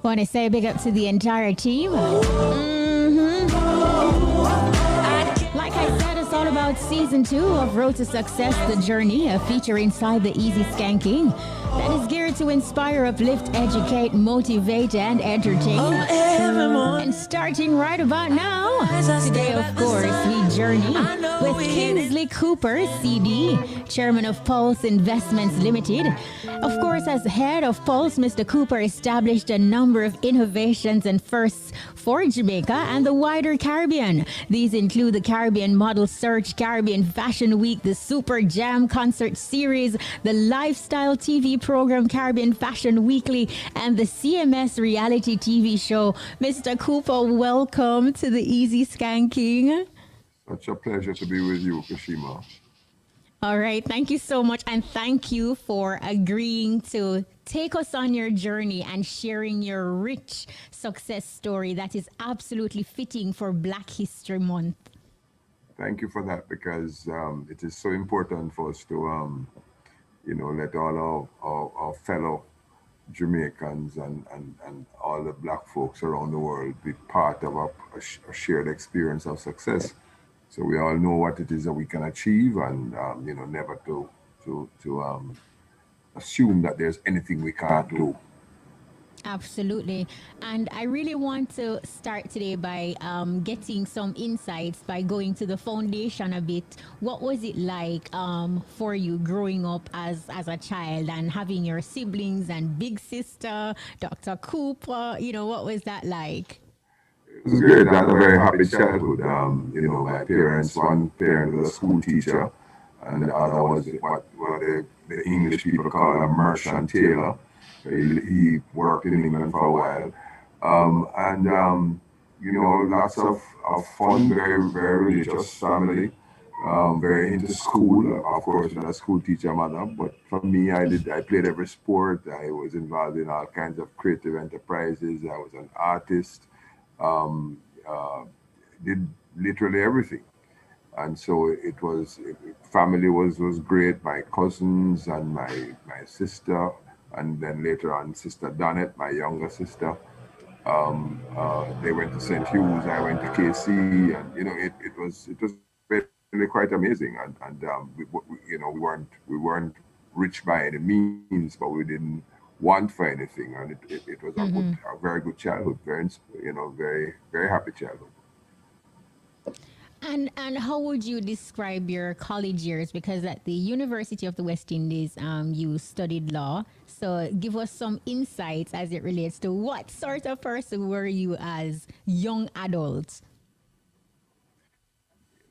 Want to say big up to the entire team. Like I said, it's all about season 2 of Road to Success, The Journey, a feature inside the Easy Skanking that is geared to inspire, uplift, educate, motivate, and entertain. And starting right about now, today, of course, we journey with Kingsley Cooper, CD, Chairman of Pulse Investments Limited. Of course, as head of Pulse, Mr. Cooper established a number of innovations and firsts for Jamaica and the wider Caribbean. These include the Caribbean Model Search, Caribbean Fashion Week, the Super Jam Concert Series, the Lifestyle TV program Caribbean Fashion Weekly, and the CMS reality TV show. Mr. Cooper, welcome to the Easy Skanking. Such a pleasure to be with you, Kshema. All right. Thank you so much. And thank you for agreeing to take us on your journey and sharing your rich success story that is absolutely fitting for Black History Month. Thank you for that, because it is so important for us to, let all our fellow Jamaicans and all the Black folks around the world be part of a shared experience of success. So we all know what it is that we can achieve, and never to assume that there's anything we can't do. Absolutely. And I really want to start today by getting some insights by going to the foundation a bit. What was it like for you growing up as a child and having your siblings and big sister, Dr. Cooper? What was that like? It was great. I had a very happy childhood. My parents, one parent was a school teacher, and the other was what the English people call a merchant tailor. He worked in England for a while. Lots of fun, very, very religious family, very into school. Of course, a school teacher mother. But for me, I played every sport. I was involved in all kinds of creative enterprises. I was an artist. Did literally everything. And so family was great. My cousins and my sister, and then later on Sister Donnet, my younger sister. They went to St. Hughes, I went to KC, and it was really quite amazing. And we weren't rich by any means, but we didn't want for anything, and it was a very good childhood, very very happy childhood. And how would you describe your college years? Because at the University of the West Indies, you studied law. So give us some insights as it relates to what sort of person were you as young adults?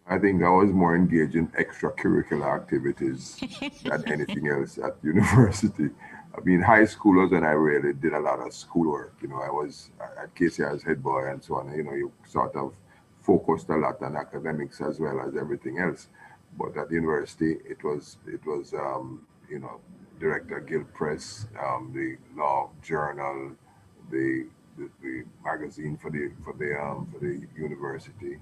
I think I was more engaged in extracurricular activities than anything else at university. I mean, high school was when I really did a lot of schoolwork. I was at KC as head boy and so on. You sort of focused a lot on academics as well as everything else. But at the university, it was Director Guild Press, the Law Journal, the magazine for the university.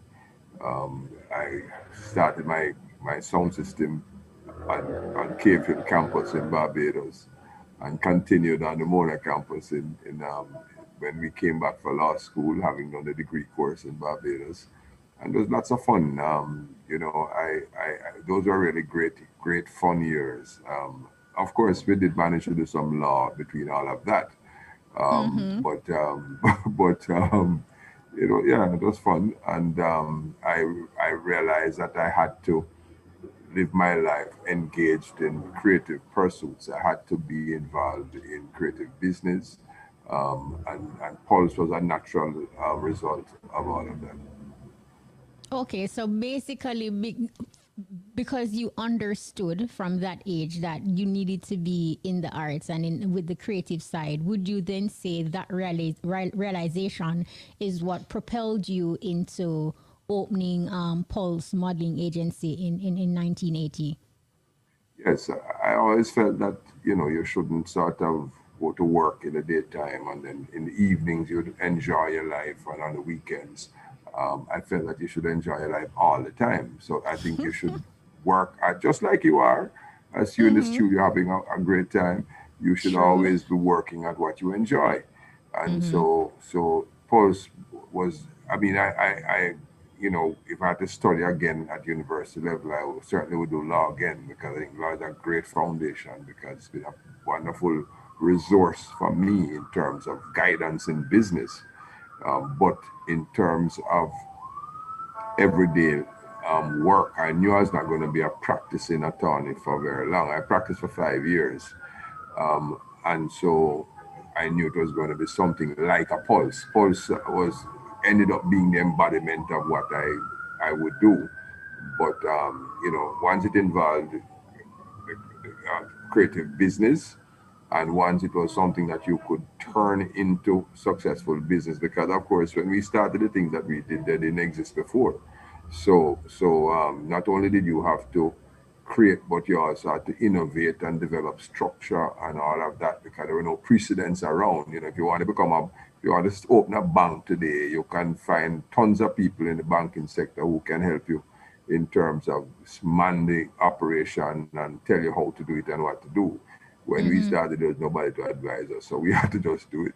I started my sound system on Cape Hill campus in Barbados, and continued on the Mona campus in when we came back for law school, having done the degree course in Barbados. And it was lots of fun. Those were really great fun years. Of course, we did manage to do some law between all of that. It was fun. And I realized that I had to live my life engaged in creative pursuits. I had to be involved in creative business, and Pulse was a natural result of all of that. Okay, so basically, because you understood from that age that you needed to be in the arts and with the creative side, would you then say that realization is what propelled you into opening Pulse Modeling Agency in 1980? Yes, I always felt that, you shouldn't sort of go to work in the daytime and then in the evenings you'd enjoy your life, and on the weekends. I felt that you should enjoy your life all the time. So I think you should work just like you are, as you in the studio having a great time. You should always be working at what you enjoy. And so Pulse was, I mean, if I had to study again at university level, I certainly would do law again, because I think law is a great foundation, because it's been a wonderful resource for me in terms of guidance in business. But in terms of everyday work, I knew I was not going to be a practicing attorney for very long. I practiced for 5 years. And so I knew it was going to be something like a Pulse. Pulse was ended up being the embodiment of what I would do. But once it involved creative business, and once it was something that you could turn into successful business, because of course when we started the things that we did, they didn't exist before. So not only did you have to create, but you also had to innovate and develop structure and all of that, because there were no precedents around. If you want to if you want to open a bank today, you can find tons of people in the banking sector who can help you in terms of man the operation and tell you how to do it and what to do. When we started, there was nobody to advise us, so we had to just do it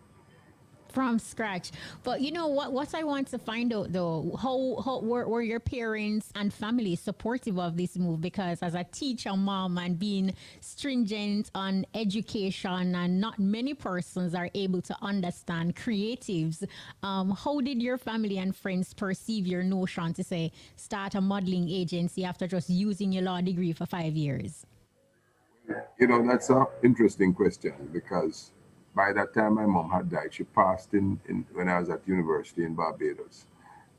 from scratch. But you know what I want to find out though, how were your parents and family supportive of this move? Because as a teacher mom and being stringent on education, and not many persons are able to understand creatives, how did your family and friends perceive your notion to say start a modeling agency after just using your law degree for 5 years? That's an interesting question, because by that time my mom had died. She passed in when I was at university in Barbados.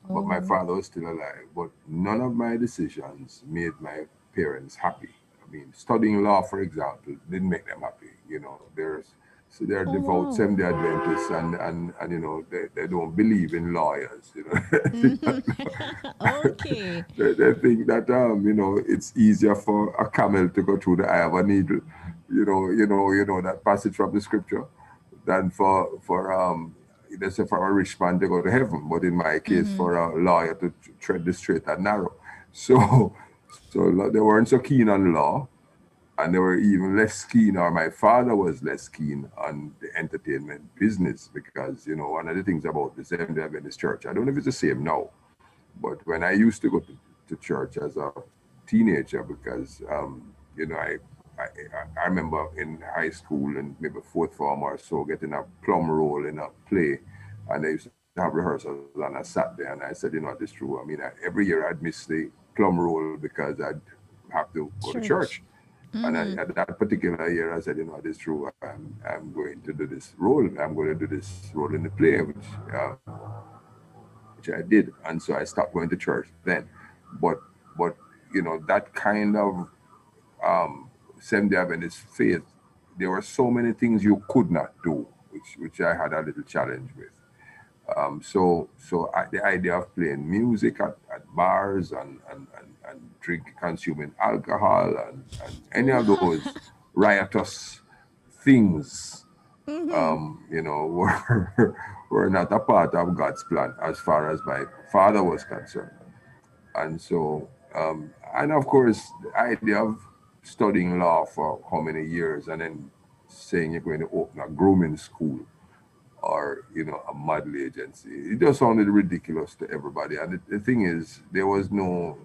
But my Oh, father was still alive. But none of my decisions made my parents happy. I mean, studying law, for example, didn't make them happy. They're oh devout wow. Seventh Day Adventists, and they don't believe in lawyers. Okay. They think that it's easier for a camel to go through the eye of a needle, that passage from the scripture, than for let's say for a rich man to go to heaven, but in my case for a lawyer to tread the straight and narrow. So they weren't so keen on law, and they were even less keen, or my father was less keen on the entertainment business, because one of the things about the Seventh Day Adventist church, I don't know if it's the same now, but when I used to go to church as a teenager, because I I remember in high school and maybe fourth form or so getting a plum role in a play, and they used to have rehearsals on a Saturday, and I said, it's true. I mean, every year I'd miss the plum role because I'd have to go to church. Church. And at that particular year, I said, it's true. I'm going to do this role. I'm going to do this role in the play, uh, which I did. And so I stopped going to church then. But that kind of Seventh Day Adventist faith, there were so many things you could not do, which I had a little challenge with. The idea of playing music at bars and consuming alcohol and any of those Wow. riotous things, were were not a part of God's plan as far as my father was concerned. And so, and of course, the idea of studying law for how many years and then saying you're going to open a grooming school or a model agency, it just sounded ridiculous to everybody. And the thing is, there was no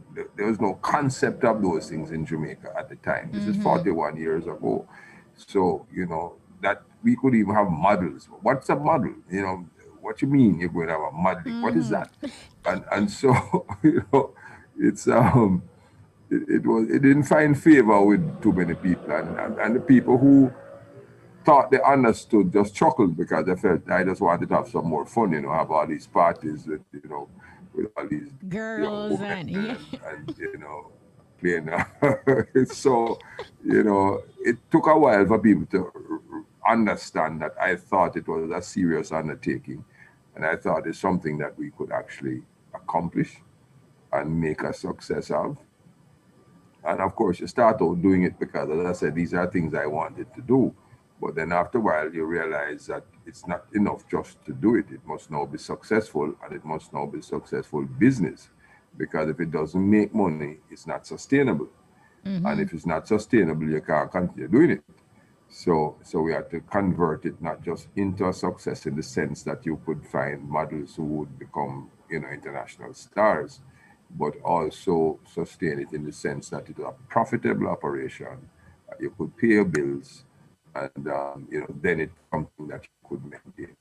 concept of those things in Jamaica at the time. This is 41 years ago. So that we could even have models. What's a model? What you mean you're going to have a modeling? What is that? And so it's it didn't find favor with too many people, and the people who thought they understood just chuckled, because they felt I just wanted to have some more fun, have all these parties with all these young Girls women and yeah. and playing. So it took a while for people to understand that I thought it was a serious undertaking, and I thought it's something that we could actually accomplish and make a success of. And of course, you start out doing it because, as I said, these are things I wanted to do. But then after a while, you realize that it's not enough just to do it. It must now be successful, and it must now be successful business. Because if it doesn't make money, it's not sustainable. And if it's not sustainable, you can't continue doing it. So we had to convert it not just into a success in the sense that you could find models who would become, international stars, but also sustain it in the sense that it was a profitable operation. You could pay your bills, and then it's something that you could maintain.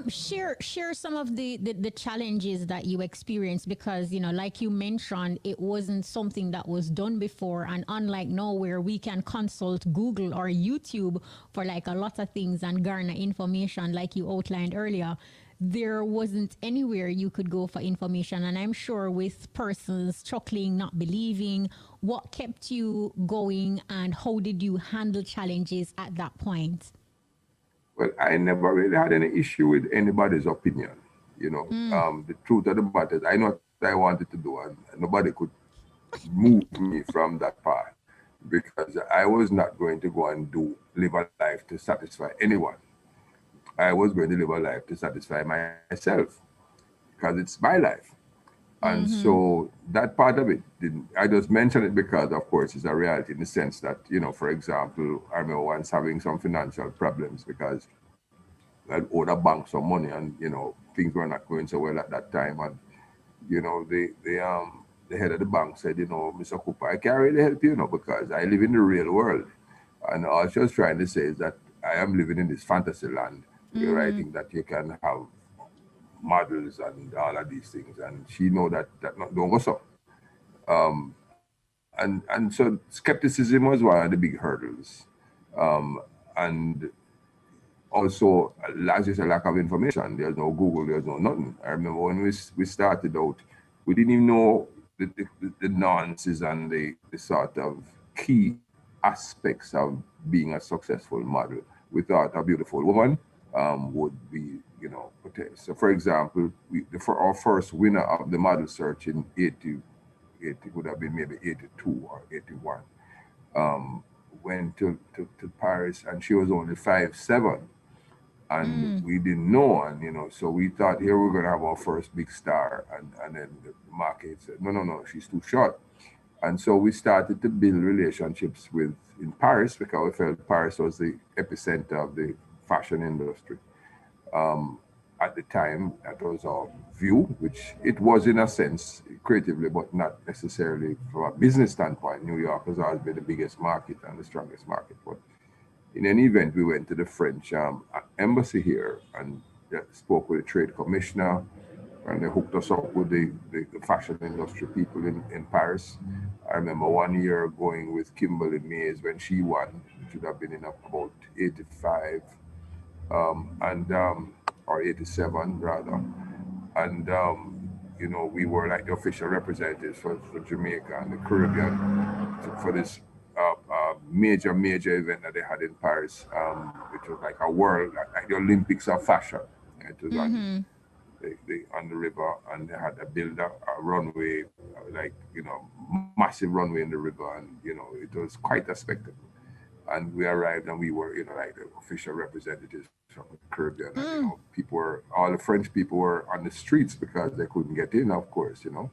Share some of the challenges that you experienced, because like you mentioned, it wasn't something that was done before, and unlike now where we can consult Google or YouTube for like a lot of things and garner information like you outlined earlier, there wasn't anywhere you could go for information. And I'm sure with persons struggling, not believing, what kept you going and how did you handle challenges at that point? Well, I never really had any issue with anybody's opinion. The truth of the matter is, I know what I wanted to do, and nobody could move me from that path because I was not going to go and live a life to satisfy anyone. I was going to live a life to satisfy myself because it's my life. And Mm-hmm. so that part of it didn't, I just mention it because, of course, it's a reality in the sense that, for example, I remember once having some financial problems because I owed a bank some money, and things were not going so well at that time. And the head of the bank said, Mr. Cooper, I can't really help you, because I live in the real world. And all she was trying to say is that I am living in this fantasy land where I Mm-hmm. think that you can have models and all of these things. And she know that not don't go so. And so skepticism was one of the big hurdles. And also, as you said, lack of information. There's no Google, there's no nothing. I remember when we started out, we didn't even know the nuances and the sort of key aspects of being a successful model. We thought a beautiful woman would be, so for example, for our first winner of the model search in 80 would have been maybe 82 or 81, um, went to Paris, and she was only 5'7", and Mm. we didn't know, and so we thought here we're gonna have our first big star, and then the market said no, no, no, she's too short. And so we started to build relationships with in Paris because we felt Paris was the epicenter of the fashion industry. um, at the time. That was our view, which it was in a sense creatively, but not necessarily from a business standpoint. New York has always been the biggest market and the strongest market. But in any event, we went to the French embassy here and spoke with the trade commissioner, and they hooked us up with the fashion industry people in Paris. I remember one year going with Kimberly Mays when she won, which would have been in about 85, and or 87 rather. And we were like the official representatives for Jamaica and the Caribbean for this major event that they had in Paris, which was like a world, like the Olympics of fashion. It was Mm-hmm. on the river, and they had to build a runway, like massive runway in the river, and it was quite a spectacle. And we arrived, and we were like the official representatives from the Caribbean, and Mm. all the French people were on the streets because they couldn't get in, of course, and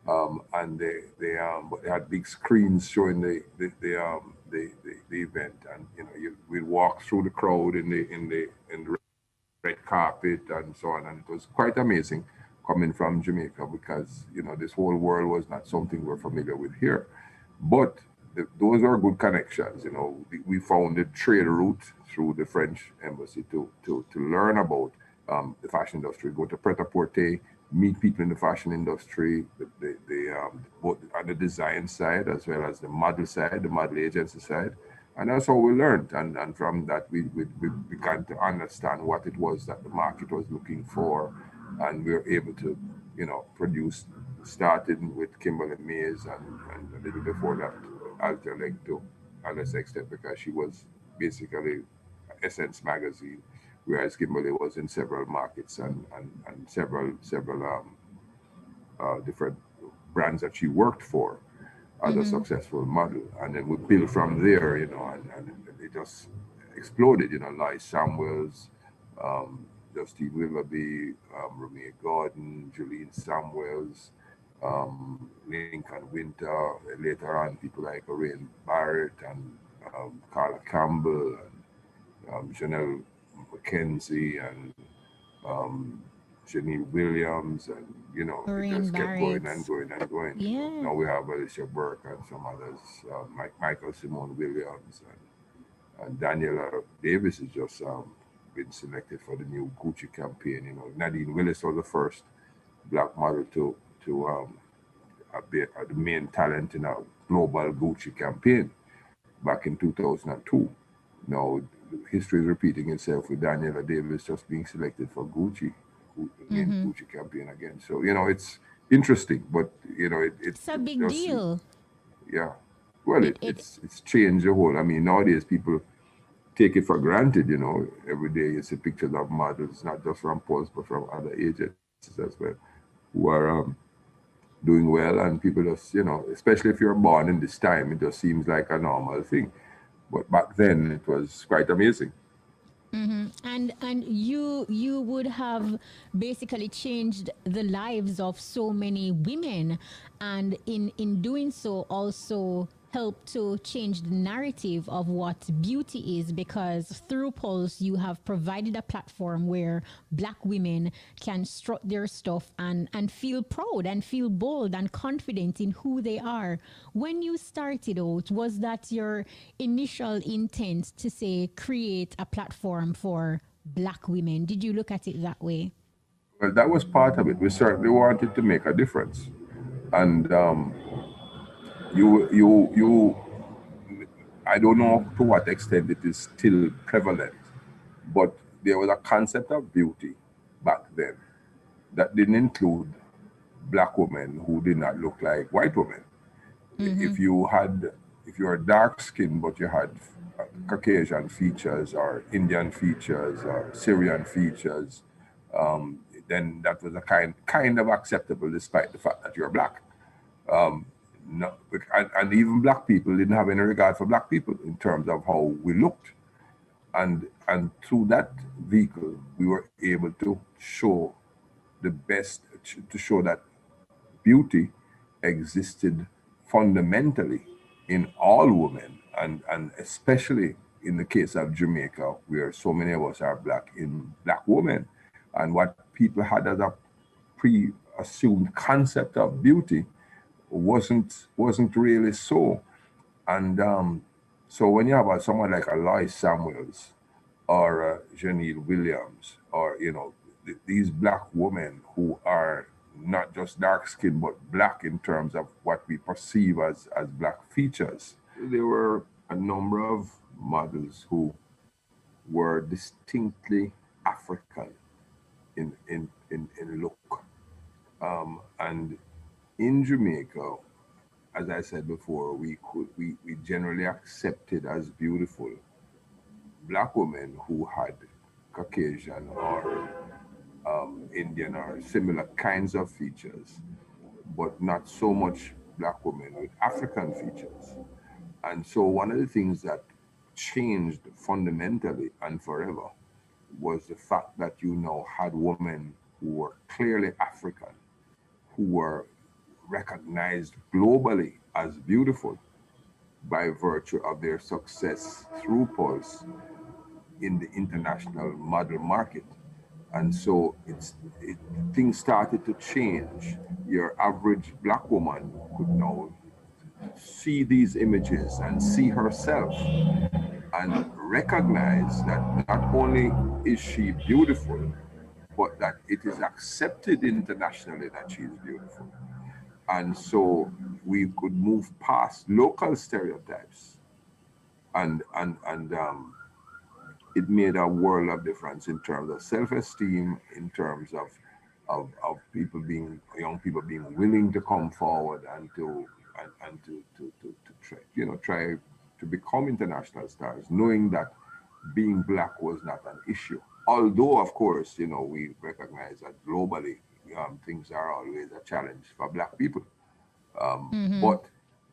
but they had big screens showing the event, and we'd walk through the crowd in the red carpet and so on, and it was quite amazing coming from Jamaica because this whole world was not something we're familiar with here. But those are good connections. We found the trade route through the French embassy to learn about the fashion industry, go to Pret-a-Porter, meet people in the fashion industry, both on the design side as well as the model side, the model agency side. And that's how we learned. And from that, we began to understand what it was that the market was looking for. And we were able to, produce, starting with Kimberly Mays, and a little before that, Alter Leg to a lesser extent because she was basically Essence magazine, whereas Kimberly was in several markets and several different brands that she worked for as a Mm-hmm. successful model. And then we built from there, and it just exploded, Lloyd Samuels, Justine Willoughby, Romeo Gordon, Julian Samuels, Lincoln Winter, later on people like Lorraine Barrett and Carla Campbell, and Janelle McKenzie, and um, Janine Williams, and it Maureen just kept going Barrett. and going and going. Yeah. Now we have Alicia Burke and some others, Michael Simone Williams, and Daniela Davis has just been selected for the new Gucci campaign. Nadine Willis was the first black model to be the main talent in a global Gucci campaign back in 2002. Now, history is repeating itself with Daniela Davis just being selected for the main Mm-hmm. Gucci campaign again. So, it's interesting, but, It's a it big just, deal. yeah. Well, It it's changed the whole. I mean, nowadays people take it for granted, every day you see pictures of models, not just from Pulse, but from other agencies as well, who are doing well, and people just, especially if you're born in this time, it just seems like a normal thing. But back then, it was quite amazing. and you would have basically changed the lives of so many women, and in doing so also help to change the narrative of what beauty is, because through Pulse you have provided a platform where black women can strut their stuff and feel proud and feel bold and confident in who they are. When you started out, was that your initial intent to say create a platform for black women? Did you look at it that way? Well, that was part of it. We certainly wanted to make a difference, and you, I don't know to what extent it is still prevalent, but there was a concept of beauty back then that didn't include black women who did not look like white women. Mm-hmm. If you had, if you were dark skinned but you had Caucasian features or Indian features or Syrian features, then that was a kind of acceptable despite the fact that you're black. No, and even black people didn't have any regard for black people in terms of how we looked. And through that vehicle, we were able to show the best, to show that beauty existed fundamentally in all women, and especially in the case of Jamaica, where so many of us are black, in black women. And what people had as a pre-assumed concept of beauty wasn't really so. And so when you have someone like Alois Samuels or Janelle Williams, or these black women who are not just dark skinned but black in terms of what we perceive as black features. There were a number of models who were distinctly African in look. And in Jamaica, as I said before, we generally accepted as beautiful black women who had Caucasian or Indian or similar kinds of features, but not so much black women with African features. And so one of the things that changed fundamentally and forever was the fact that you now had women who were clearly African, who were recognized globally as beautiful by virtue of their success through Pulse in the international model market. And so things started to change. Your average black woman could now see these images and see herself and recognize that not only is she beautiful, but that it is accepted internationally that she is beautiful. And so we could move past local stereotypes, and it made a world of difference in terms of self-esteem, in terms of people being, young people being willing to come forward and to try, try to become international stars, knowing that being black was not an issue. Although, of course, we recognize that globally things are always a challenge for black people. Mm-hmm. But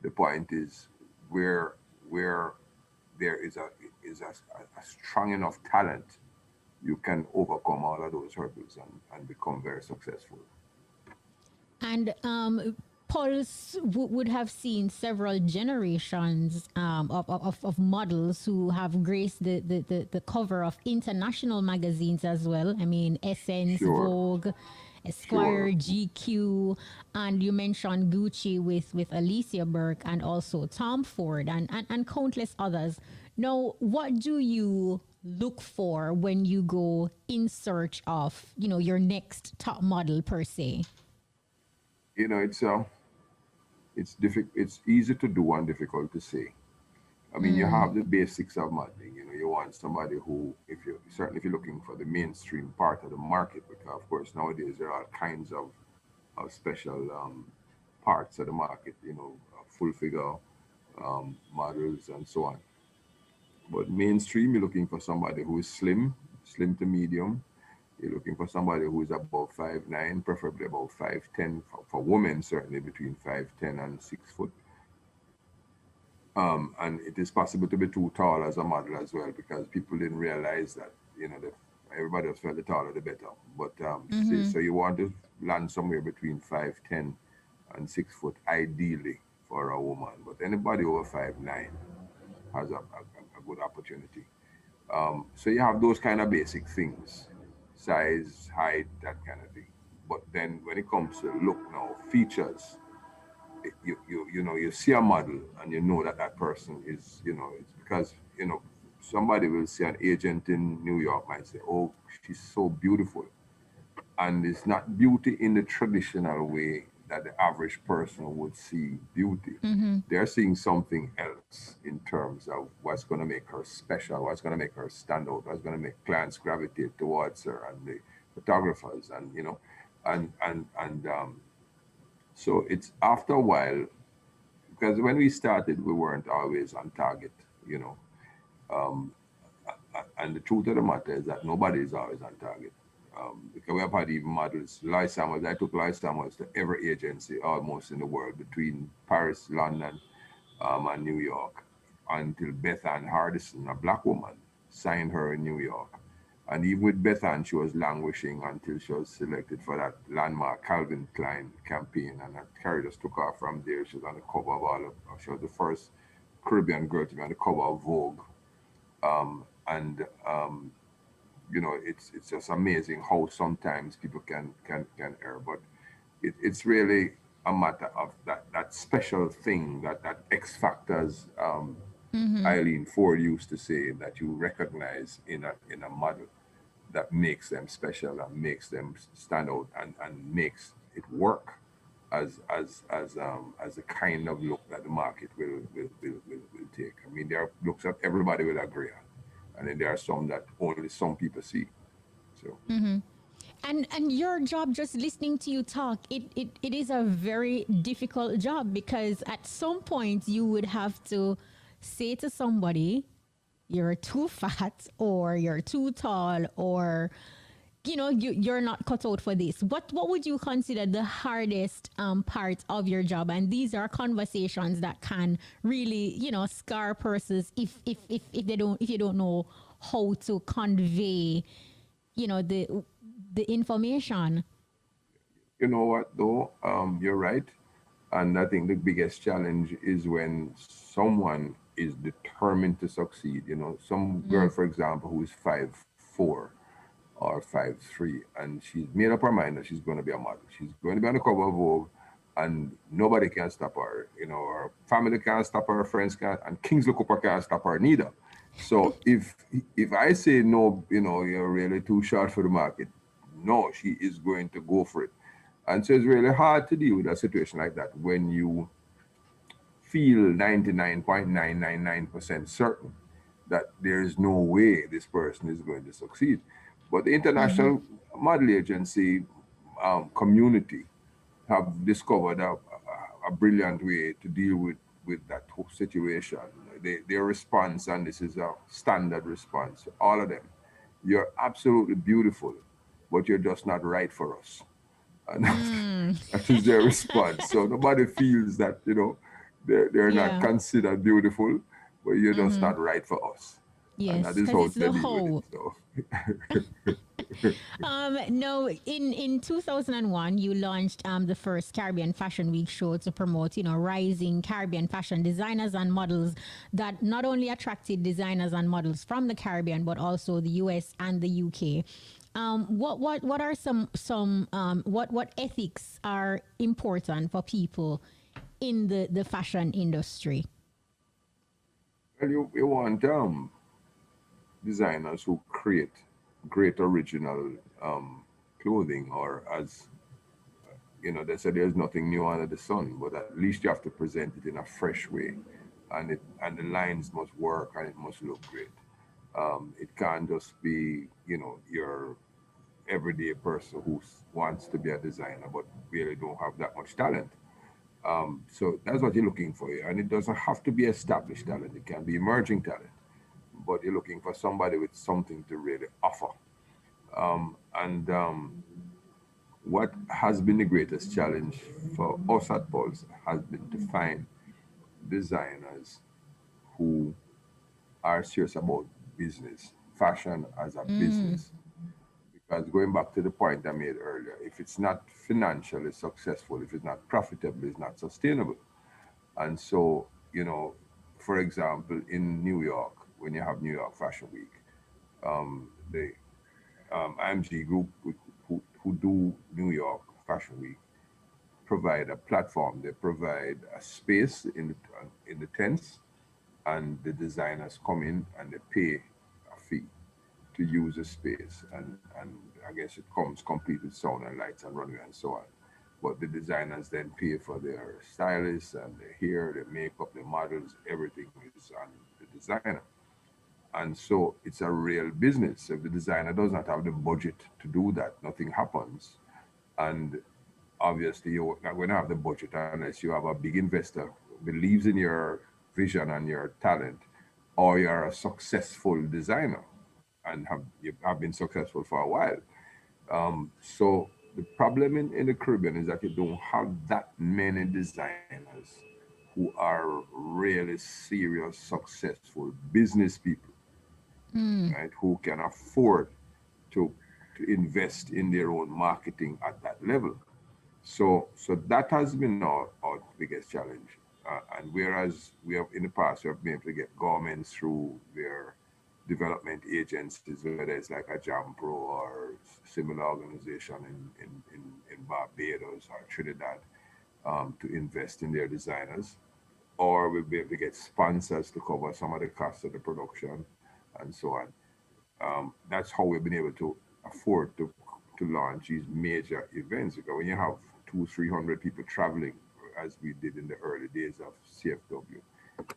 the point is, where there is a strong enough talent, you can overcome all of those hurdles and become very successful. And Pulse would have seen several generations of models who have graced the cover of international magazines as well. I mean, Essence, Sure, Vogue, Esquire, sure. GQ, and you mentioned Gucci with Alicia Burke and also Tom Ford and countless others. Now, what do you look for when you go in search of, your next top model per se? You know, it's difficult. It's easy to do and difficult to say. I mean, you have the basics of modeling. You know, you want somebody who, if you're looking for the mainstream part of the market, because of course nowadays there are all kinds of special parts of the market. You know, full figure models and so on. But mainstream, you're looking for somebody who is slim, slim to medium. You're looking for somebody who is about 5'9", preferably about 5'10", for women certainly between 5'10" and 6 foot. And it is possible to be too tall as a model as well, because people didn't realize that, everybody else felt the taller the better. But so you want to land somewhere between 5'10" and 6 foot ideally for a woman. But anybody over 5'9" has a good opportunity. So you have those kind of basic things, size, height, that kind of thing. But then when it comes to look now, features, you see a model and you know that that person is, it's because, somebody will see an agent in New York might say, oh, she's so beautiful. And it's not beauty in the traditional way that the average person would see beauty. They're seeing something else in terms of what's going to make her special, what's going to make her stand out, what's going to make clients gravitate towards her, and the photographers, and so it's after a while, because when we started we weren't always on target, you know and the truth of the matter is that nobody is always on target. Because we have had even models. Lois Samuels, I took Lois Samuels to every agency almost in the world between Paris, London, and New York, until Beth Ann Hardison, a black woman, signed her in New York. And even with Beth Ann, she was languishing until she was selected for that landmark Calvin Klein campaign. And that carried us, took her from there. She was on the cover of she was the first Caribbean girl to be on the cover of Vogue. And it's just amazing how sometimes people can err, but it's really a matter of that special thing, that X factors. Eileen Ford used to say that you recognize in a model that makes them special and makes them stand out, and makes it work as a kind of look that the market will take. I mean, there are looks that everybody will agree on, and then there are some that only some people see. So And your job, just listening to you talk, it is a very difficult job, because at some point you would have to say to somebody, you're too fat, or you're too tall, or you're not cut out for this. What would you consider the hardest part of your job? And these are conversations that can really, scar persons if you don't know how to convey, the information. you know what though, you're right, and I think the biggest challenge is when someone is determined to succeed. Some girl, for example, who is 5'4" or 5'3", and she's made up her mind that she's going to be a model. She's going to be on the cover of Vogue, and nobody can stop her. Her family can't stop her, her friends can't, and Kingsley Cooper can't stop her neither. So if I say no, you're really too short for the market, no, she is going to go for it. And so it's really hard to deal with a situation like that when you feel 99.999% certain that there is no way this person is going to succeed. But the international model agency community have discovered a brilliant way to deal with that whole situation. Their response, and this is a standard response, all of them: you're absolutely beautiful, but you're just not right for us. And that is their response. So nobody feels that, they're not Yeah. considered beautiful, but you're just not right for us. And Yes, that is because how it's they the deal with it. whole. So No, in 2001, you launched the first Caribbean Fashion Week show to promote, rising Caribbean fashion designers and models that not only attracted designers and models from the Caribbean but also the US and the UK. What are what ethics are important for people in the fashion industry? Well, you want designers who create great original clothing, or as they said, there's nothing new under the sun, but at least you have to present it in a fresh way, and the lines must work and it must look great. It can't just be your everyday person who wants to be a designer but really don't have that much talent. So that's what you're looking for here, and it doesn't have to be established talent. It can be emerging talent, but you're looking for somebody with something to really offer. And what has been the greatest challenge for us at Pulse has been to find designers who are serious about business, fashion as a Mm, business. Because going back to the point I made earlier, if it's not financially successful, if it's not profitable, it's not sustainable. And so, for example, in New York, when you have New York Fashion Week, the IMG Group, who do New York Fashion Week, provide a platform. They provide a space in the tents, and the designers come in and they pay a fee to use the space. And I guess it comes complete with sound and lights and runway and so on. But the designers then pay for their stylists and their hair, their makeup, their models, everything is on the designer. And so it's a real business. If the designer does not have the budget to do that, nothing happens. And obviously, you're not going to have the budget unless you have a big investor who believes in your vision and your talent, or you're a successful designer and you have been successful for a while. So the problem in the Caribbean is that you don't have that many designers who are really serious, successful business people, mm, right? Who can afford to invest in their own marketing at that level. So that has been our biggest challenge. And whereas we have in the past we have been able to get governments through their development agencies, whether it's like a JAMPRO or similar organization in Barbados or Trinidad, to invest in their designers, or we'll be able to get sponsors to cover some of the costs of the production and so on. That's how we've been able to afford to launch these major events. Because when you have 300 people traveling, as we did in the early days of CFW,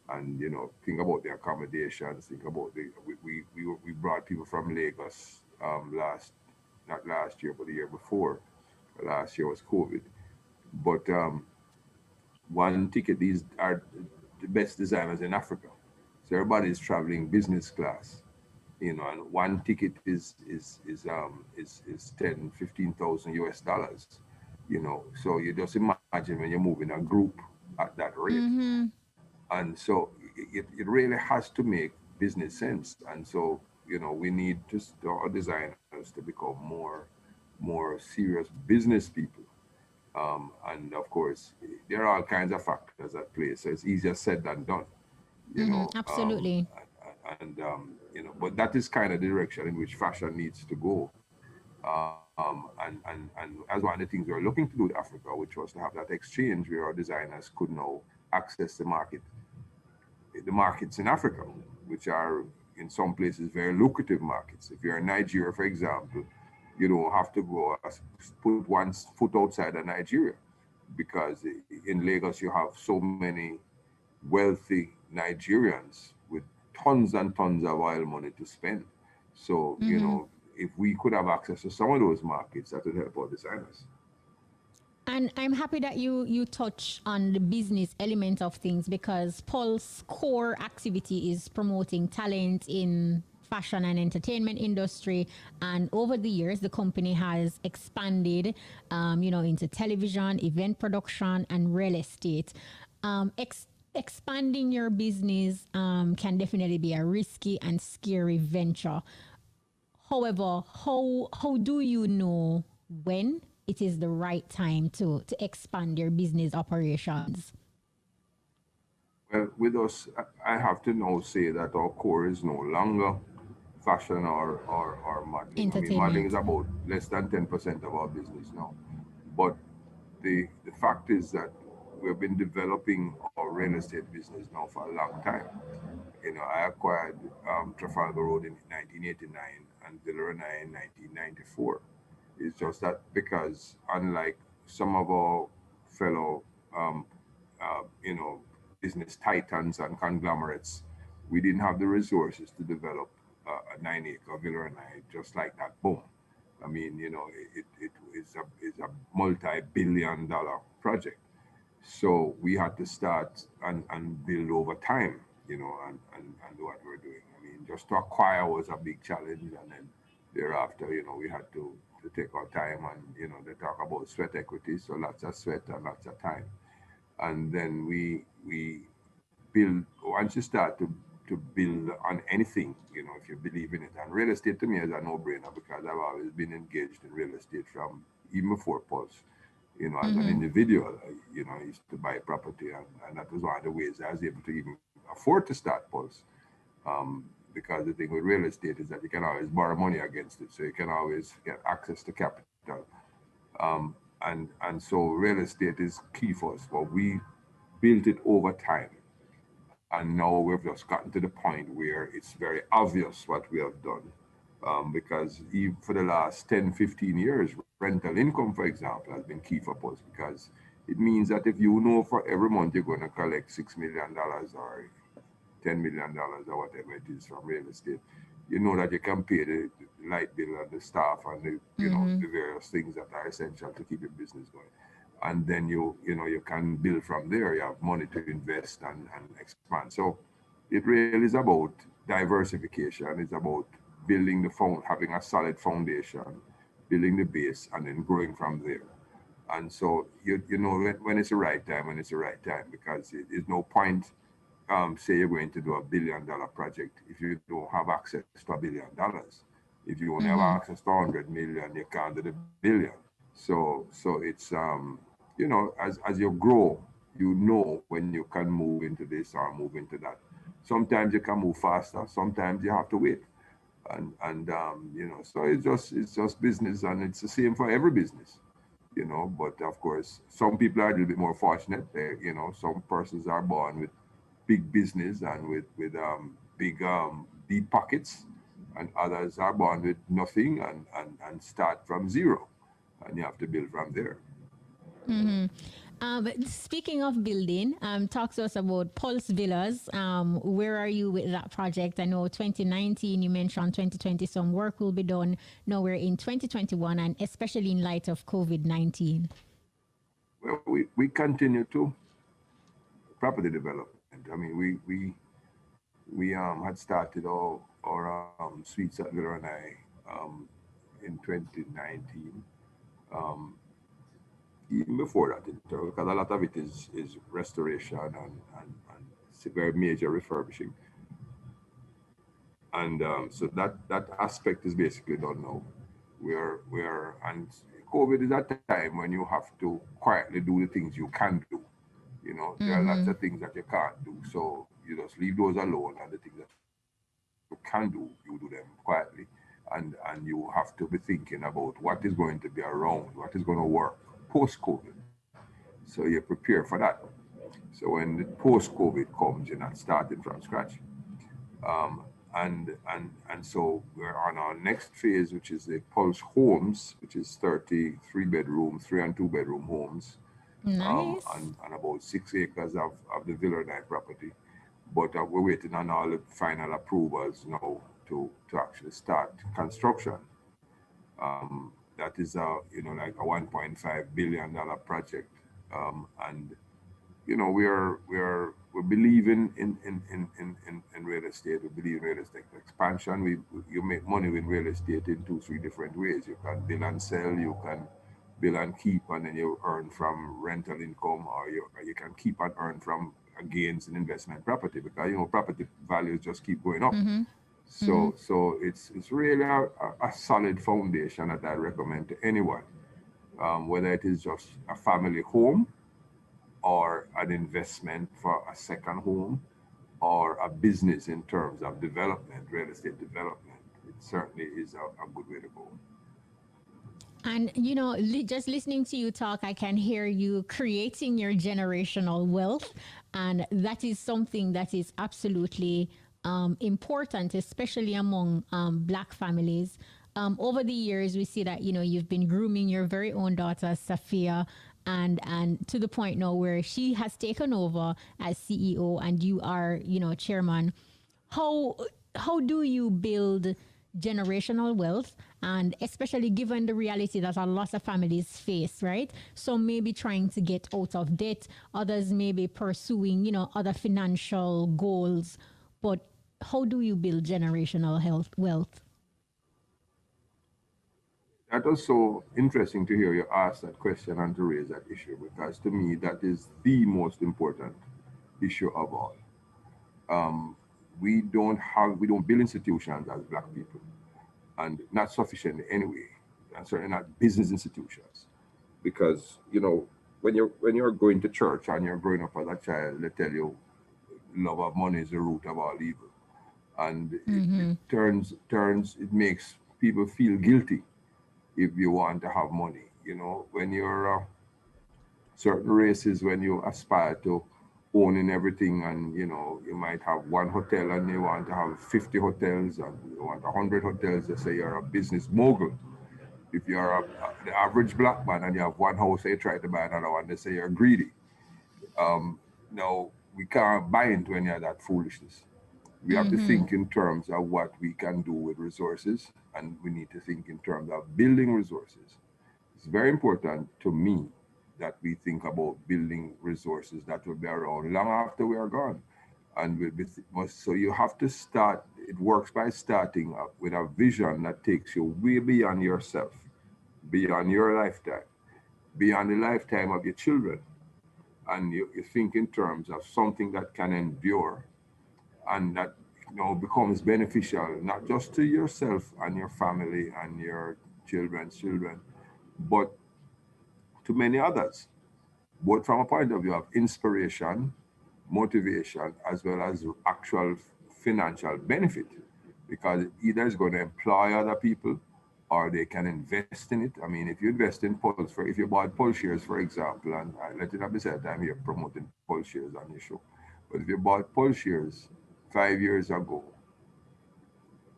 and think about the accommodations, think about we brought people from Lagos not last year but the year before. Last year was COVID, but one ticket, these are the best designers in Africa, so everybody is traveling business class, and one ticket is 10, 15,000 US dollars, so you just imagine when you're moving a group at that rate. mm-hmm, And so it really has to make business sense. And so we need just our designers to become more serious business people. And of course, there are all kinds of factors at play, so it's easier said than done, you mm-hmm, know absolutely. and but that is kind of the direction in which fashion needs to go. And as one of the things we were looking to do with Africa, which was to have that exchange where our designers could now access the markets in Africa, which are in some places very lucrative markets. If you're in Nigeria, for example, you don't have to put one foot outside of Nigeria, because in Lagos you have so many wealthy Nigerians with tons and tons of oil money to spend. So, Mm-hmm. if we could have access to some of those markets, that would help our designers. And I'm happy that you touch on the business element of things, because Pulse core activity is promoting talent in fashion and entertainment industry. And over the years, the company has expanded, into television, event production, and real estate. Expanding your business can definitely be a risky and scary venture. However, how do you know when it is the right time to expand your business operations? Well, with us, I have to now say that our core is no longer fashion or modeling. I mean, modeling is Entertainment. about less than 10% of our business now. But the fact is that we've been developing our real estate business now for a long time. I acquired Trafalgar Road in 1989 and Villarana in 1994. It's just that because, unlike some of our fellow, um, you know, business titans and conglomerates, we didn't have the resources to develop a 9 acre Villarana just like that. Boom. I mean, it is a multi-billion-dollar project. So we had to start and build over time, and do what we're doing. I mean, just to acquire was a big challenge, and then thereafter, we had to take our time, and they talk about sweat equity, so lots of sweat and lots of time, and then we build. Once you start to build on anything, if you believe in it, and real estate to me is a no-brainer because I've always been engaged in real estate from even before Pulse. As an Mm-hmm. individual, I used to buy property, and that was one of the ways I was able to even afford to start Pulse. Because the thing with real estate is that you can always borrow money against it, so you can always get access to capital. And so real estate is key for us. But we built it over time, and now we've just gotten to the point where it's very obvious what we have done. Because even for the last 10, 15 years, rental income, for example, has been key for us because it means that if you know for every month you're going to collect $6 million or $10 million or whatever it is from real estate, you know that you can pay the light bill and the staff and Mm-hmm. the various things that are essential to keep your business going. And then you can build from there. You have money to invest and expand. So it really is about diversification. It's about building having a solid foundation, building the base, and then growing from there. And so you know when it's the right time, when it's the right time, because there's no point say you're going to do $1 billion project if you don't have access to $1 billion. If you only have Mm-hmm. access to 100 million, you can't do the billion. So it's as you grow, you know when you can move into this or move into that. Sometimes you can move faster. Sometimes you have to wait. And so it's just business, and it's the same for every business. But of course, some people are a little bit more fortunate. Some persons are born with big business and with big deep pockets, and others are born with nothing and start from zero, and you have to build from there. Mm-hmm. But speaking of building, talk to us about Pulse Villas. Where are you with that project? I know 2019, you mentioned 2020, some work will be done. Now we're in 2021, and especially in light of COVID-19. Well, we continue to property development. I mean, we had started our suites at Villaranae in 2019. Um, Even before that, because a lot of it is restoration and it's a very major refurbishing, and so that aspect is basically done now. And COVID is that time when you have to quietly do the things you can do. There are lots Mm-hmm. of things that you can't do, so you just leave those alone, and the things that you can do, you do them quietly, and you have to be thinking about what is going to be around, what is going to work post COVID. So you prepare for that. So when the post COVID comes, you're not starting from scratch. Um, and so we're on our next phase, which is the Pulse Homes, which is 33 bedroom, 3 and 2 bedroom homes, Nice. and about 6 acres of the Villardy property. But we're waiting on all the final approvals now to actually start construction. That is like a $1.5 billion project, and we believe in real estate. We believe in real estate expansion. You make money with real estate in two, three different ways. You can build and sell. You can build and keep, and then you earn from rental income, or you can keep and earn from gains in investment property because property values just keep going up. Mm-hmm. So it's really a solid foundation that I recommend to anyone, whether it is just a family home or an investment for a second home or a business in terms of development, real estate development. It certainly is a good way to go. And, just listening to you talk, I can hear you creating your generational wealth. And that is something that is absolutely important, especially among Black families. Over the years, we see that, you've been grooming your very own daughter, Safia, and to the point now where she has taken over as CEO and you are, chairman. How how do you build generational wealth, and especially given the reality that a lot of families face, right? So maybe trying to get out of debt, others maybe pursuing, other financial goals. But how do you build generational health wealth? That was so interesting to hear you ask that question and to raise that issue, because to me that is the most important issue of all. Um, we don't build institutions as Black people, and not sufficiently anyway, and certainly not business institutions. Because when you're going to church and you're growing up as a child, they tell you love of money is the root of all evil, and it Mm-hmm. turns it makes people feel guilty if you want to have money. When you're certain races, when you aspire to owning everything, and you might have one hotel and you want to have 50 hotels, and you want 100 hotels, they say you're a business mogul. If you're the average Black man and you have one house, they try to buy another one, they say you're greedy. No, we can't buy into any of that foolishness. We have to Mm-hmm. think in terms of what we can do with resources, and we need to think in terms of building resources. It's very important to me that we think about building resources that will be around long after we are gone. And so you have to start. It works by starting up with a vision that takes you way beyond yourself, beyond your lifetime, beyond the lifetime of your children. And you think in terms of something that can endure, and that becomes beneficial not just to yourself and your family and your children's children, but to many others, both from a point of view of inspiration, motivation, as well as actual financial benefit, because either it's going to employ other people or they can invest in it. I mean, if you invest in Pulse, if you bought Pulse shares, for example, and I let it not be said I'm here promoting Pulse shares on your show, but if you bought Pulse shares 5 years ago,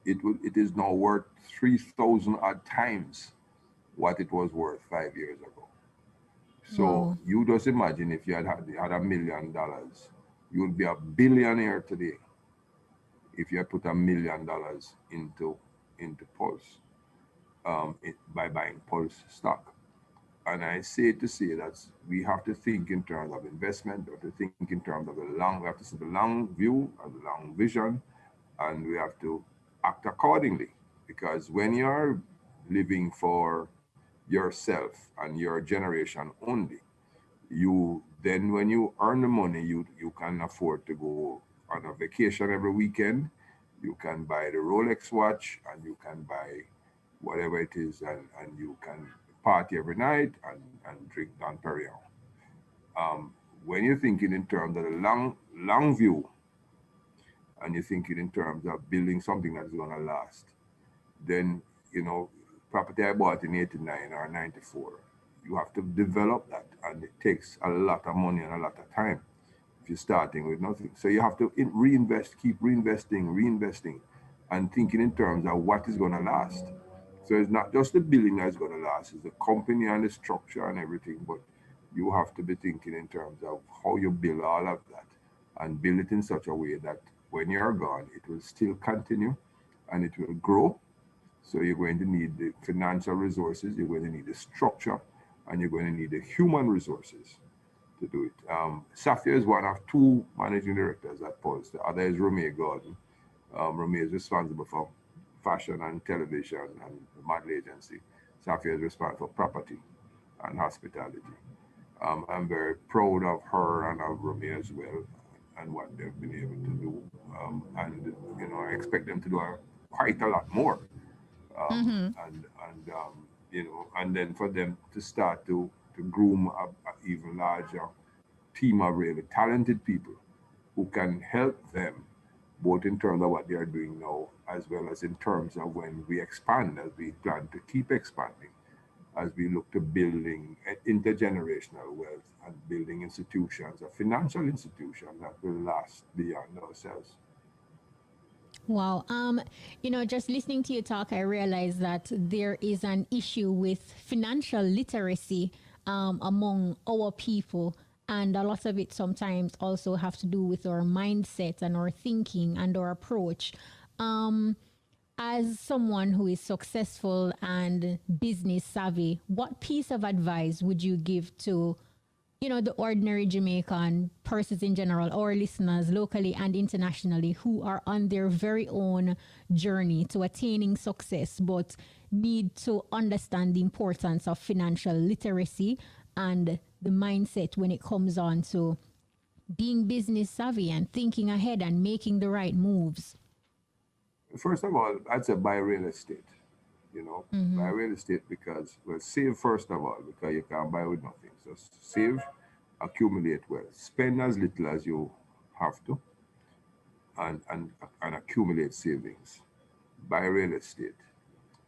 it is now worth 3,000 odd times what it was worth 5 years ago. So Wow. you just imagine if you had $1 million, you would be a billionaire today if you had put $1 million into Pulse, by buying Pulse stock. And I say to say that we have to think in terms of investment, or to think in terms of we have to see the long view and the long vision, and we have to act accordingly. Because when you're living for yourself and your generation only, you then when you earn the money, you can afford to go on a vacation every weekend. You can buy the Rolex watch, and you can buy whatever it is, and you can party every night, and drink Don Perignon. When you're thinking in terms of the long view, and you're thinking in terms of building something that's going to last, then you know property I bought in 89 or 94, you have to develop that, and it takes a lot of money and a lot of time if you're starting with nothing. So you have to reinvest, keep reinvesting, and thinking in terms of what is going to last. So it's not just the building that's going to last, it's the company and the structure and everything, but you have to be thinking in terms of how you build all of that, and build it in such a way that when you're gone, it will still continue and it will grow. So you're going to need the financial resources, you're going to need the structure, and you're going to need the human resources to do it. Safia is one of two managing directors at Pulse. The other is Romeo Gordon. Romeo is responsible for fashion and television and the model agency. Safia is responsible for property and hospitality. I'm very proud of her and of Romeo as well. and what they've been able to do. And I expect them to do quite a lot more. Mm-hmm. And then for them to start to groom a even larger team of really talented people who can help them both in terms of what they are doing now as well as in terms of when we expand, as we plan to keep expanding, as we look to building intergenerational wealth and building institutions, a financial institution that will last beyond ourselves. Wow. Just listening to you talk, I realized that there is an issue with financial literacy among our people. And a lot of it sometimes also have to do with our mindset and our thinking and our approach. Um, as someone who is successful and business savvy, what piece of advice would you give to the ordinary Jamaican persons in general, or listeners locally and internationally who are on their very own journey to attaining success, but need to understand the importance of financial literacy and the mindset when it comes on to being business savvy and thinking ahead and making the right moves? First of all, I'd say buy real estate. Buy Mm-hmm. real estate because, well, save first of all, because you can't buy with nothing. So save, accumulate wealth, spend as little as you have to, and accumulate savings. Buy real estate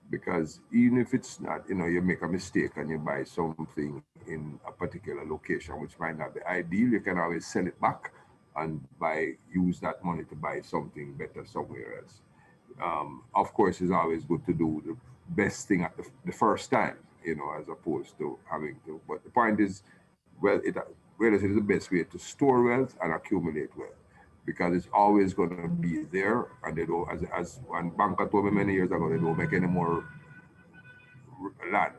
because even if it's not, you make a mistake and you buy something in a particular location which might not be ideal, you can always sell it back and use that money to buy something better somewhere else. Of course, it's always good to do the best thing at the first time, as opposed to having to. But the point is, well, real estate is the best way to store wealth and accumulate wealth because it's always going to be there, and they don't. As one banker told me many years ago, they don't make any more land.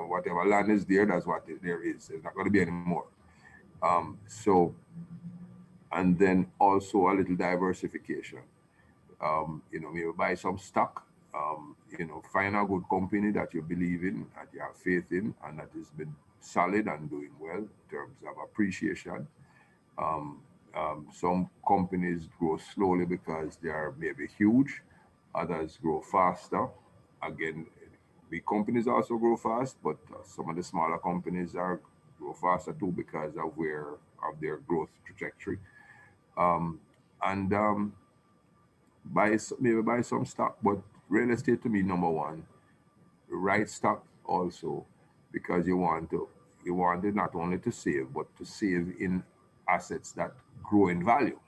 Whatever land is there, that's what there is. There's not going to be any more. So, and then also a little diversification. Maybe buy some stock, find a good company that you believe in, that you have faith in, and that has been solid and doing well in terms of appreciation. Some companies grow slowly because they are maybe huge, others grow faster. Again, big companies also grow fast, but some of the smaller companies are grow faster too because of their growth trajectory. Um, and maybe buy some stock, but real estate to me number one. Right stock also because you want it not only to save but to save in assets that grow in value.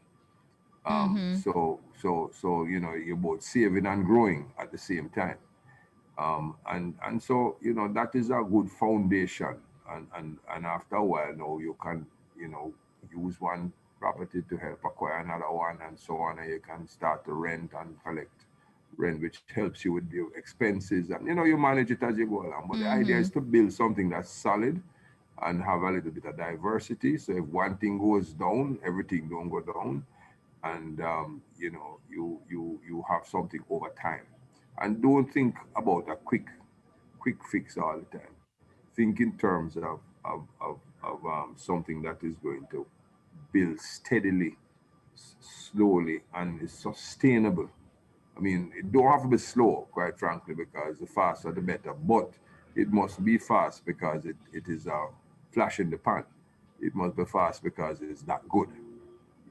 Mm-hmm. So you're both saving and growing at the same time. And so that is a good foundation. And after a while now you can you know use one property to help acquire another one and so on, and you can start to rent and collect rent, which helps you with your expenses, and you manage it as you go along. But the idea Mm-hmm. is to build something that's solid and have a little bit of diversity. So if one thing goes down, everything don't go down, and you have something over time. And don't think about a quick fix all the time. Think in terms of something that is going to build steadily, slowly, and is sustainable. I mean, it don't have to be slow, quite frankly, because the faster the better. But it must be fast because it is a flash in the pan. It must be fast because it's that good,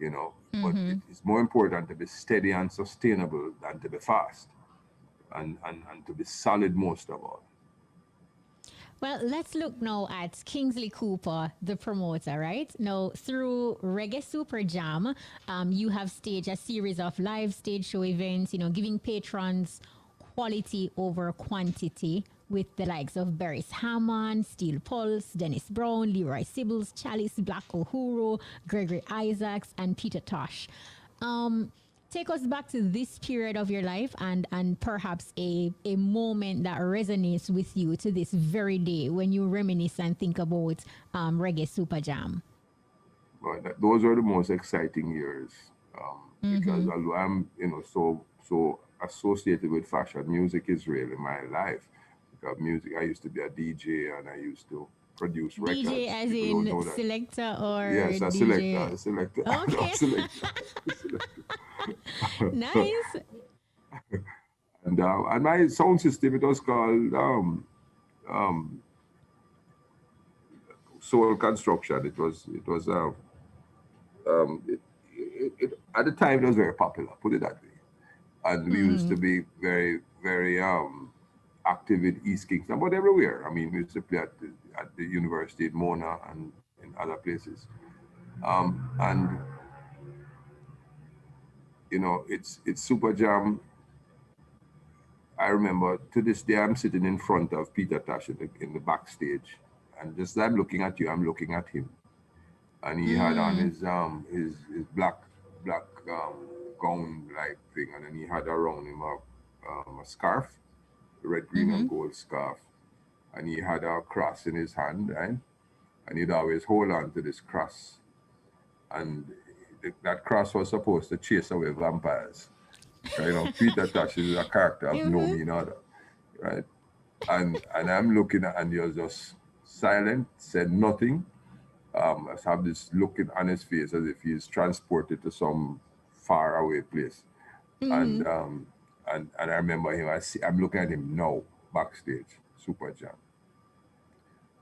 you know. But Mm-hmm. it's more important to be steady and sustainable than to be fast and to be solid most of all. Well, let's look now at Kingsley Cooper, the promoter, right? Now, through Reggae Super Jam, you have staged a series of live stage show events, giving patrons quality over quantity with the likes of Beres Hammond, Steel Pulse, Dennis Brown, Leroy Sibbles, Chalice, Black Uhuru, Gregory Isaacs, and Peter Tosh. Um, Take us back to this period of your life and perhaps a moment that resonates with you to this very day when you reminisce and think about Reggae Super Jam. But those were the most exciting years because Mm-hmm. although I'm so associated with fashion, music is really my life. Because music, I used to be a DJ and I used to produce DJ records. as People don't in know that. selector or Yes, a selector, DJ? a selector, no, Okay, selector. nice. And my sound system, it was called Soul Construction. It at the time it was very popular. Put it that way. And we used to be very, very active in East Kingston, but everywhere. I mean, we used to play at the university in Mona and in other places. And it's Super Jam. I remember to this day I'm sitting in front of Peter Tosh in the backstage, and just as I'm looking at you, I'm looking at him, and he had on his black gown like thing, and then he had around him a scarf, red, green, and gold scarf, and he had a cross in his hand, right? And he'd always hold on to this cross, and that cross was supposed to chase away vampires. Peter Tosh is a character of no Mm-hmm. mean other, right? And I'm looking at, and he was just silent, said nothing. I have this look on his face as if he's transported to some far away place. And Mm-hmm. and I remember him. I'm looking at him now backstage, Super Jam,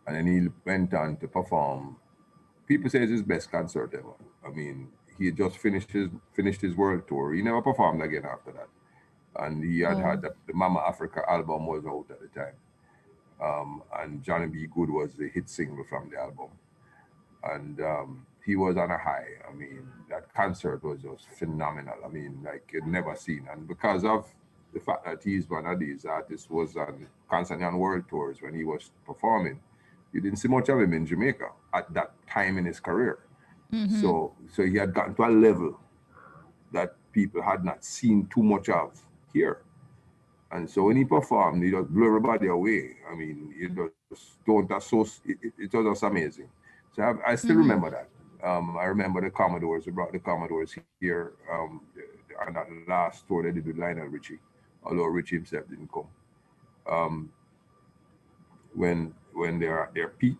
and then he went on to perform. People say it's his best concert ever. I mean, he had just finished his world tour. He never performed again after that, and he had Oh. the Mama Africa album was out at the time, and Johnny B. Good was the hit single from the album, and he was on a high. I mean, that concert was just phenomenal. I mean, like you'd never seen, and because of the fact that he's one of these artists was on constantly on world tours when he was performing, you didn't see much of him in Jamaica at that time in his career. Mm-hmm. So he had gotten to a level that people had not seen too much of here. And so when he performed, he just blew everybody away. I mean, you just don't associate. It was just amazing. So I still Mm-hmm. remember that. I remember the Commodores. We brought the Commodores here on that last tour they did with Lionel Richie, although Richie himself didn't come. Um, when they're at their peak,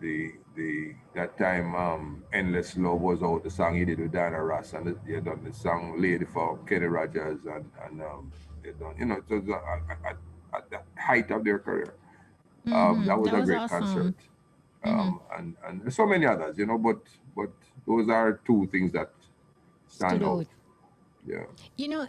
the that time Endless Love was out, the song he did with Diana Ross, and he had done the song Lady for Kenny Rogers, and they done, it was at the height of their career. That Mm-hmm. was That a was great concert. awesome. Mm-hmm. And there's so many others, but those are two things that stand Stood out. out. Yeah.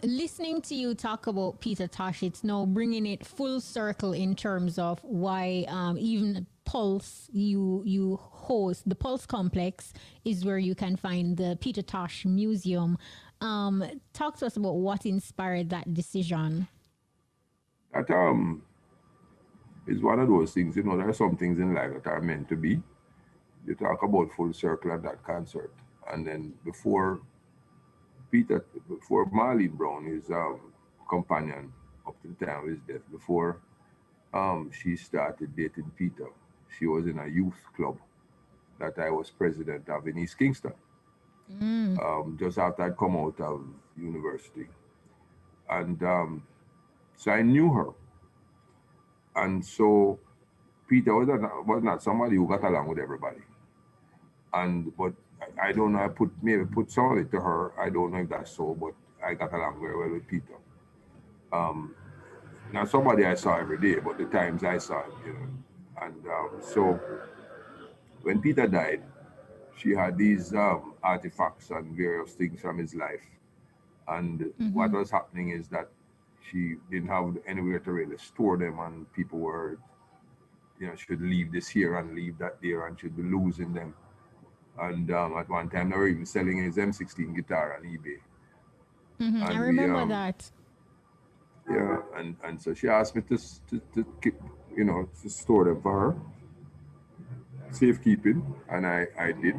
Listening to you talk about Peter Tosh, it's now bringing it full circle in terms of why even Pulse, you host the Pulse Complex is where you can find the Peter Tosh Museum. Talk to us about what inspired that decision. That is one of those things, there are some things in life that are meant to be. You talk about full circle at that concert. And then before Marlene Brown, his companion up to the time of his death, before she started dating Peter, she was in a youth club that I was president of in East Kingston, Mm. just after I'd come out of university. And so I knew her. And so Peter was not somebody who got along with everybody. But I don't know. I maybe put some of it to her. I don't know if that's so, but I got along very well with Peter. Um, Now somebody I saw every day, but the times I saw him. And so when Peter died, she had these artifacts and various things from his life. And what Mm-hmm. was happening is that she didn't have anywhere to really store them, and people were, should leave this here and leave that there, and should be losing them. And at one time, they were even selling his M16 guitar on eBay. Mm-hmm. I And remember that. yeah, and so she asked me to keep, to store them for her, safekeeping, and I did.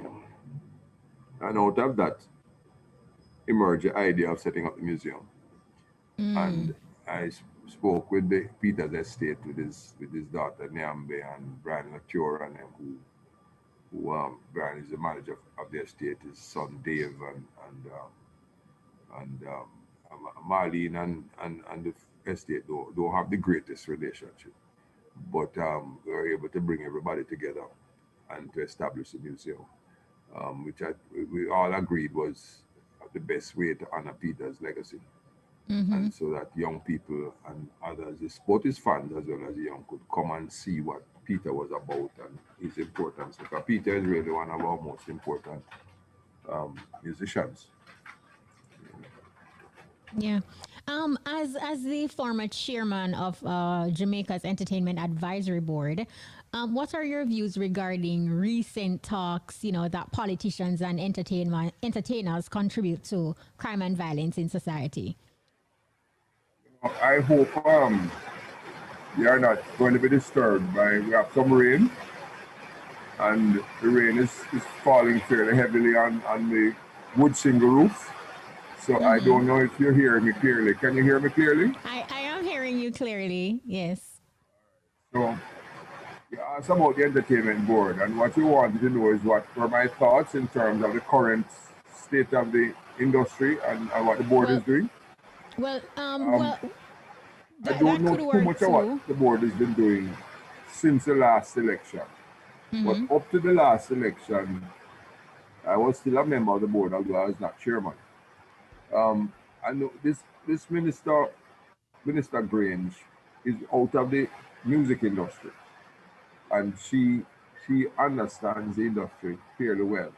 And out of that emerged the idea of setting up the museum. And Mm. I spoke with the Peter's estate with his daughter Nyambe and Brian Latour and them who Brian is the manager of the estate, his son Dave and Marlene and the estate don't have the greatest relationship. but we were able to bring everybody together and to establish a museum, which we all agreed was the best way to honor Peter's legacy. Mm-hmm. And so that young people and others, both his fans as well as the young, could come and see what Peter was about and his importance. Because Peter is really one of our most important musicians. Yeah. As the former chairman of Jamaica's Entertainment Advisory Board, what are your views regarding recent talks, that politicians and entertainers contribute to crime and violence in society? I hope you are not going to be disturbed by, we have some rain, and the rain is falling fairly heavily on the wood shingle roof. So I Mm-hmm. don't know if you're hearing me clearly. Can you hear me clearly? I am hearing you clearly. Yes. So you asked about the entertainment board, and what you wanted to know is what were my thoughts in terms of the current state of the industry and what the board is Well, doing. well, Um, I don't that know could too work much of what too. the board has been doing since the last election. But Mm-hmm. up to the last election, I was still a member of the board, although I was not chairman. I know this Minister Grange, is out of the music industry, and she understands the industry fairly well,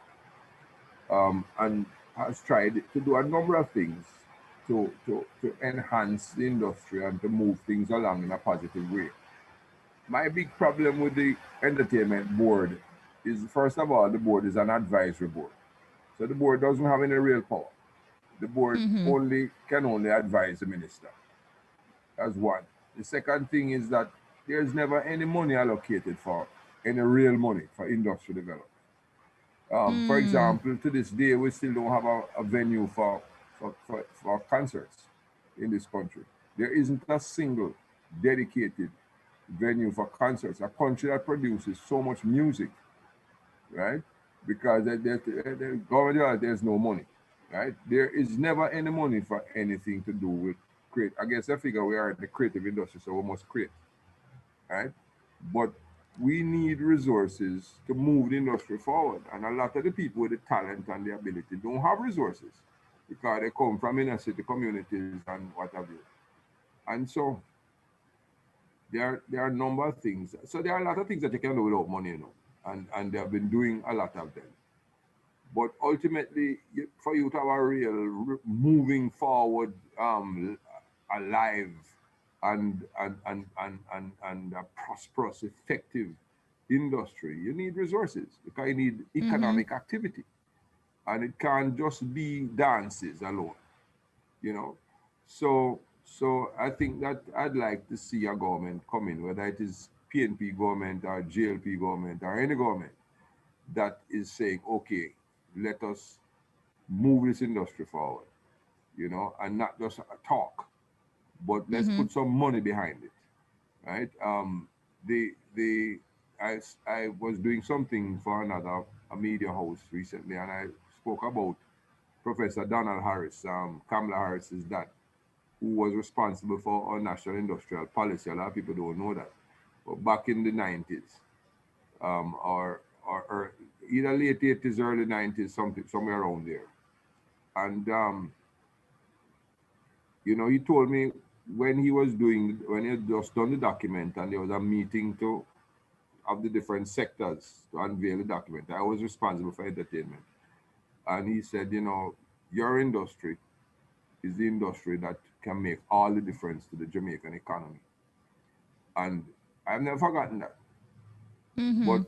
and has tried to do a number of things to enhance the industry and to move things along in a positive way. My big problem with the entertainment board is, first of all, the board is an advisory board. So the board doesn't have any real power. The board Mm-hmm. only can only advise the minister. That's one. The second thing is that there's never any money allocated for any real money for industry development. For Mm. example, to this day, we still don't have a venue for concerts in this country. There isn't a single dedicated venue for concerts. A country that produces so much music, right? Because the government, there's no money, right? There is never any money for anything to do with create. I guess I figure we are in the creative industry, so we must create, right? But we need resources to move the industry forward. And a lot of the people with the talent and the ability don't have resources because they come from inner city communities and what have you. And so there are a number of things. So there are a lot of things that you can do without money, and they have been doing a lot of them. But ultimately, for you to have a real moving forward, alive and a prosperous, effective industry, you need resources because you need Mm-hmm. economic activity, and it can't just be dances alone. You know, so I think that I'd like to see a government come in, whether it is PNP government or GLP government or any government that is saying, okay, let us move this industry forward, and not just talk, but let's Mm-hmm. put some money behind it, right? The I was doing something for another a media house recently, and I spoke about Professor Donald Harris, Kamala Harris's dad, who was responsible for our national industrial policy. A lot of people don't know that, but back in the 90s, or either late 80s, early 90s, something somewhere around there. And he told me when he had just done the document and there was a meeting to of the different sectors to unveil the document. I was responsible for entertainment, and he said, your industry is the industry that can make all the difference to the Jamaican economy, and I've never forgotten that. Mm-hmm. But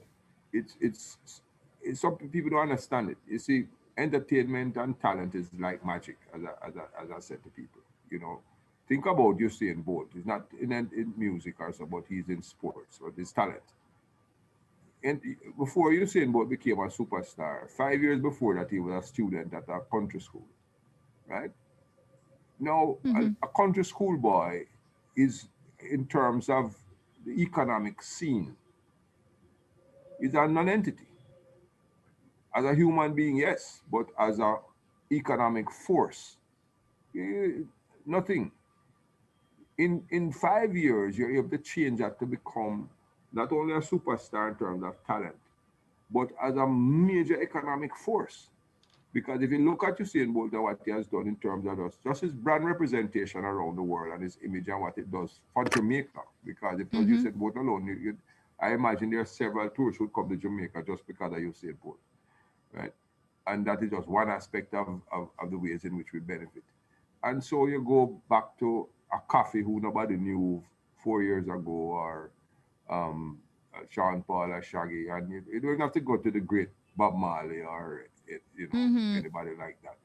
it's some people don't understand it. You see, entertainment and talent is like magic, as I said to people. You know, think about Usain Bolt. He's not in music or so, but he's in sports. But his talent. And before Usain Bolt became a superstar, 5 years before that, he was a student at a country school, right? Now, Mm-hmm. a country school boy is, in terms of the economic scene, is a non-entity. As a human being, yes, but as a economic force, eh, nothing. in 5 years, you're able to change that to become not only a superstar in terms of talent, but as a major economic force. Because if you look at Usain Bolt and what he has done in terms of just his brand representation around the world and his image and what it does for Jamaica, because if it was Usain Bolt alone, I imagine there are several tourists who would come to Jamaica just because of Usain Bolt, right? And that is just one aspect of the ways in which we benefit. And so you go back to a coffee who nobody knew 4 years ago, or Sean Paul or Shaggy, and you don't have to go to the great Bob Marley or anybody like that.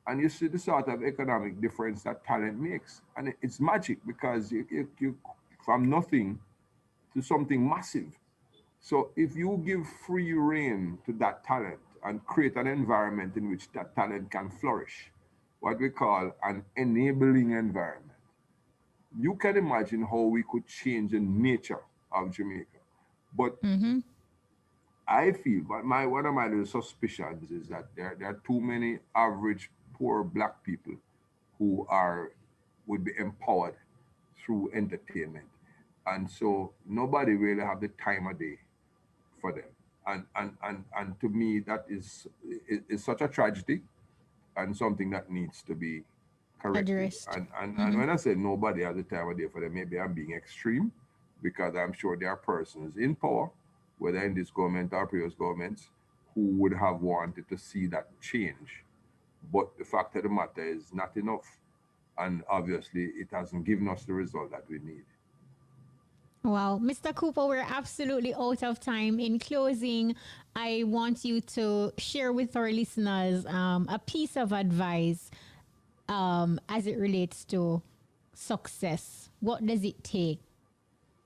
And you see the sort of economic difference that talent makes, and it's magic because you from nothing to something massive. So if you give free rein to that talent and create an environment in which that talent can flourish, what we call an enabling environment, you can imagine how we could change the nature of Jamaica. But I feel, but one of my little suspicions is that there are too many average poor black people who would be empowered through entertainment, and so nobody really have the time of day for them. And to me, that is such a tragedy and something that needs to be corrected. Addressed. And when I say nobody has the time of day for them, maybe I'm being extreme, because I'm sure there are persons in power, whether in this government or previous governments, who would have wanted to see that change. But the fact of the matter is not enough. And obviously, it hasn't given us the result that we need. Wow. Mr. Cooper, we're absolutely out of time. In closing, I want you to share with our listeners a piece of advice as it relates to success. What does it take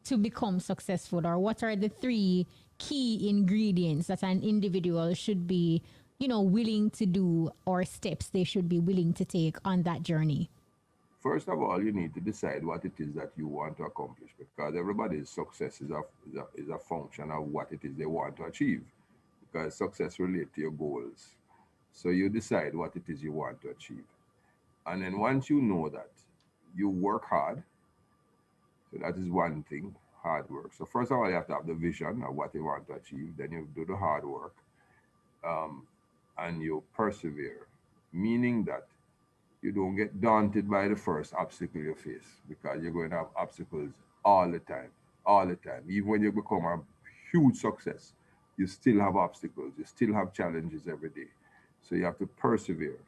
to become successful, or what are the three key ingredients that an individual should be, willing to do, or steps they should be willing to take on that journey? First of all, you need to decide what it is that you want to accomplish, because everybody's success is a function of what it is they want to achieve, because success relates to your goals. So you decide what it is you want to achieve. And then once you know that, you work hard. So that is one thing, hard work. So first of all, you have to have the vision of what you want to achieve. Then you do the hard work, and you persevere, meaning that you don't get daunted by the first obstacle you face, because you're going to have obstacles all the time, all the time. Even when you become a huge success, you still have obstacles, you still have challenges every day. So you have to persevere.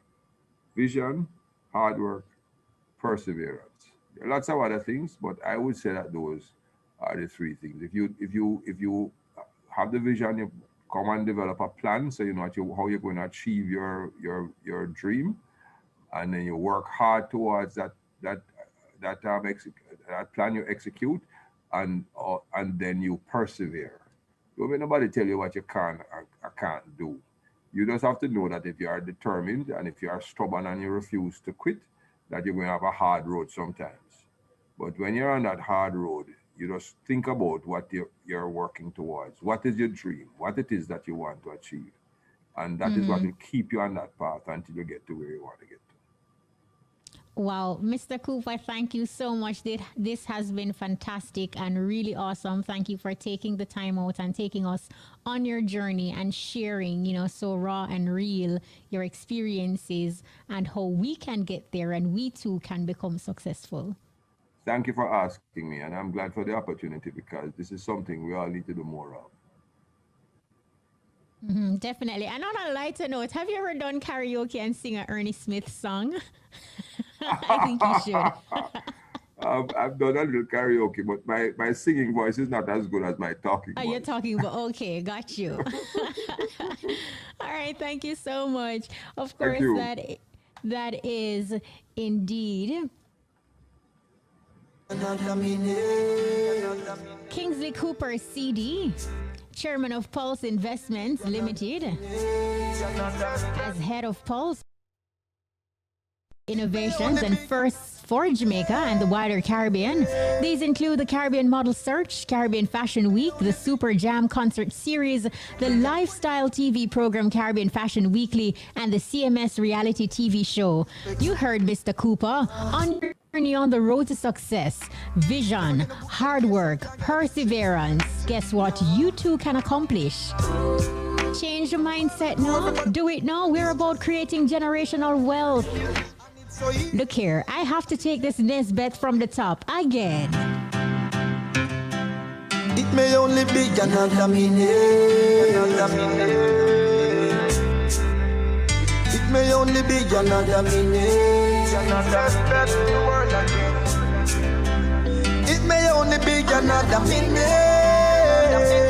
Vision, hard work, perseverance. There are lots of other things, but I would say that those are the three things. If you have the vision, you come and develop a plan, so you know how you're going to achieve your dream, and then you work hard towards that plan you execute, and then you persevere. Don't let nobody tell you what you can or can't do. You just have to know that if you are determined and if you are stubborn and you refuse to quit, that you're going to have a hard road sometimes. But when you're on that hard road, you just think about what you're working towards. What is your dream? What it is that you want to achieve? And that is what will keep you on that path until you get to where you want to get to. Wow, Mr. Cooper, thank you so much. This has been fantastic and really awesome. Thank you for taking the time out and taking us on your journey and sharing, so raw and real your experiences and how we can get there and we too can become successful. Thank you for asking me, and I'm glad for the opportunity, because this is something we all need to do more of. Definitely. And on a lighter note, have you ever done karaoke and sing an Ernie Smith song? I think you should. I've done a little karaoke, but my singing voice is not as good as my talking voice. You're talking, but okay, got you. All right, thank you so much. Of course, that is indeed Kingsley Cooper, CD, Chairman of Pulse Investments Limited, as head of Pulse Innovations and First for Jamaica and the wider Caribbean. These include the Caribbean Model Search, Caribbean Fashion Week, the Super Jam Concert Series, the lifestyle TV program Caribbean Fashion Weekly, and the CMS reality TV show. You heard Mr. Cooper on journey on the road to success, vision, hard work, perseverance, guess what you too can accomplish? Change your mindset now. Do it now. We're about creating generational wealth. Look here, I have to take this Nesbeth from the top again. It may only be another minute. It may only be another minute. It may only be another minute.